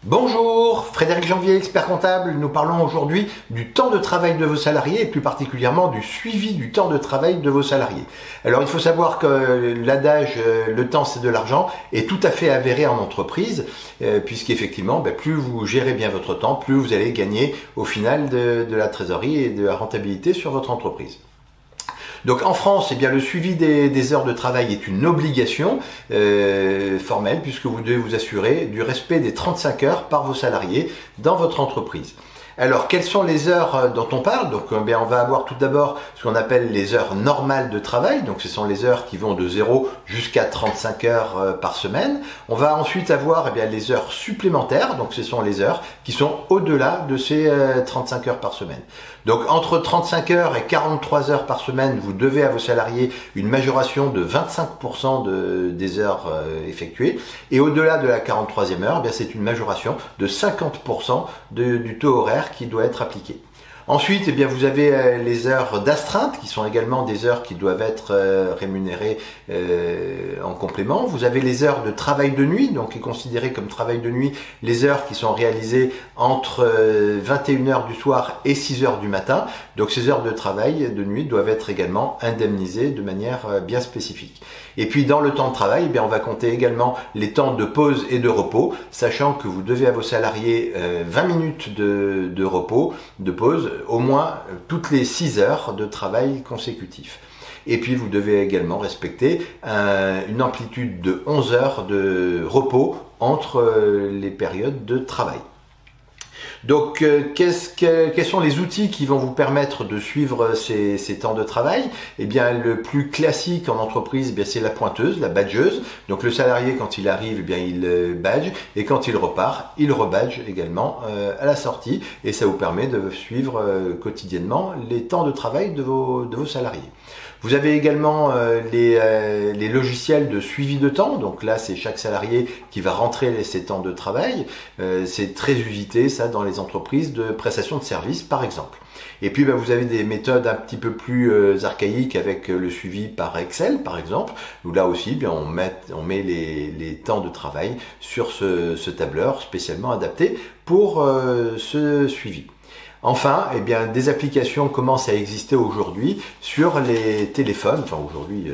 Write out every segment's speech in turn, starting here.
Bonjour, Frédéric Janvier, expert comptable. Nous parlons aujourd'hui du temps de travail de vos salariés et plus particulièrement du suivi du temps de travail de vos salariés. Alors il faut savoir que l'adage « le temps c'est de l'argent » est tout à fait avéré en entreprise puisqu'effectivement plus vous gérez bien votre temps, plus vous allez gagner au final de la trésorerie et de la rentabilité sur votre entreprise. Donc en France, le suivi des heures de travail est une obligation formelle puisque vous devez vous assurer du respect des 35 heures par vos salariés dans votre entreprise. Alors, quelles sont les heures dont on parle? Donc, on va avoir tout d'abord ce qu'on appelle les heures normales de travail. Donc, ce sont les heures qui vont de 0 jusqu'à 35 heures par semaine. On va ensuite avoir les heures supplémentaires. Donc, ce sont les heures qui sont au-delà de ces 35 heures par semaine. Donc, entre 35 heures et 43 heures par semaine, vous devez à vos salariés une majoration de 25% des heures effectuées. Et au-delà de la 43e heure, c'est une majoration de 50% du taux horaire qui doit être appliqué. Ensuite, vous avez les heures d'astreinte qui sont également des heures qui doivent être rémunérées en complément. Vous avez les heures de travail de nuit, donc est considéré comme travail de nuit les heures qui sont réalisées entre 21h du soir et 6h du matin. Donc ces heures de travail de nuit doivent être également indemnisées de manière bien spécifique. Et puis dans le temps de travail, on va compter également les temps de pause et de repos, sachant que vous devez à vos salariés 20 minutes de repos, de pause, au moins toutes les 6 heures de travail consécutif. Et puis vous devez également respecter une amplitude de 11 heures de repos entre les périodes de travail. Donc, quels sont les outils qui vont vous permettre de suivre ces temps de travail? Le plus classique en entreprise, c'est la pointeuse, la badgeuse. Donc, le salarié, quand il arrive, il badge, et quand il repart, il rebadge également à la sortie. Et ça vous permet de suivre quotidiennement les temps de travail de vos salariés. Vous avez également les logiciels de suivi de temps. Donc là, c'est chaque salarié qui va rentrer ses temps de travail. C'est très usité, ça, dans les entreprises de prestation de services, par exemple. Et puis, vous avez des méthodes un petit peu plus archaïques avec le suivi par Excel, par exemple, où là aussi, on met les temps de travail sur ce tableur spécialement adapté pour ce suivi. Enfin, des applications commencent à exister aujourd'hui sur les téléphones. Enfin, aujourd'hui,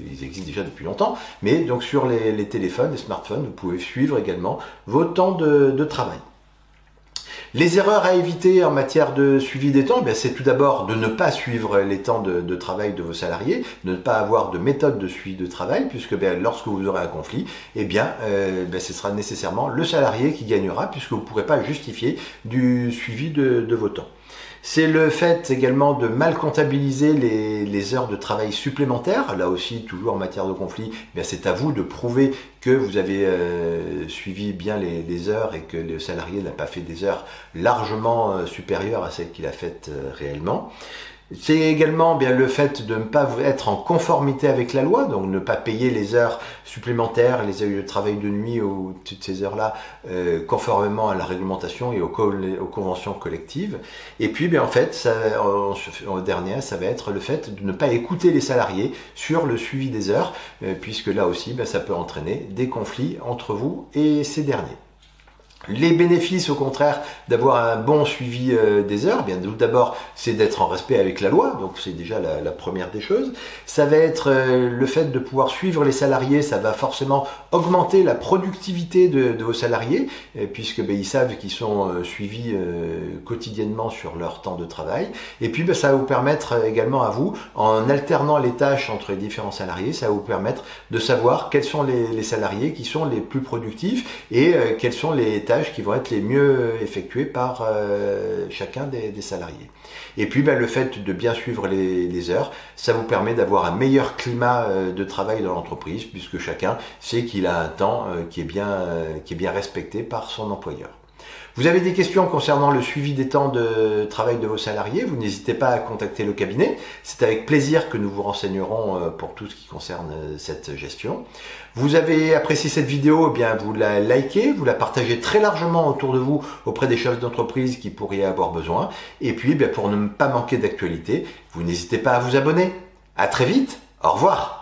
ils existent déjà depuis longtemps, mais donc sur les téléphones, les smartphones, vous pouvez suivre également vos temps de travail. Les erreurs à éviter en matière de suivi des temps, c'est tout d'abord de ne pas suivre les temps de travail de vos salariés, de ne pas avoir de méthode de suivi de travail, puisque lorsque vous aurez un conflit, ce sera nécessairement le salarié qui gagnera, puisque vous ne pourrez pas justifier du suivi de vos temps. C'est le fait également de mal comptabiliser les heures de travail supplémentaires. Là aussi, toujours en matière de conflit, c'est à vous de prouver que vous avez suivi bien les heures et que le salarié n'a pas fait des heures largement supérieures à celles qu'il a faites réellement. C'est également le fait de ne pas être en conformité avec la loi, donc ne pas payer les heures supplémentaires, les heures de travail de nuit ou toutes ces heures-là conformément à la réglementation et aux conventions collectives. Et puis en dernier, ça va être le fait de ne pas écouter les salariés sur le suivi des heures, puisque là aussi ça peut entraîner des conflits entre vous et ces derniers. Les bénéfices, au contraire, d'avoir un bon suivi des heures, tout d'abord, c'est d'être en respect avec la loi, donc c'est déjà la première des choses. Ça va être le fait de pouvoir suivre les salariés, ça va forcément augmenter la productivité de vos salariés, puisque ils savent qu'ils sont suivis quotidiennement sur leur temps de travail. Et puis, ça va vous permettre également à vous, en alternant les tâches entre les différents salariés, ça va vous permettre de savoir quels sont les salariés qui sont les plus productifs et quelles sont les tâches qui vont être les mieux effectuées par chacun des salariés. Et puis le fait de bien suivre les heures, ça vous permet d'avoir un meilleur climat de travail dans l'entreprise, puisque chacun sait qu'il a un temps qui est bien respecté par son employeur. Vous avez des questions concernant le suivi des temps de travail de vos salariés, vous n'hésitez pas à contacter le cabinet. C'est avec plaisir que nous vous renseignerons pour tout ce qui concerne cette gestion. Vous avez apprécié cette vidéo, vous la likez, vous la partagez très largement autour de vous auprès des chefs d'entreprise qui pourraient avoir besoin. Et puis, pour ne pas manquer d'actualité, vous n'hésitez pas à vous abonner. À très vite, au revoir.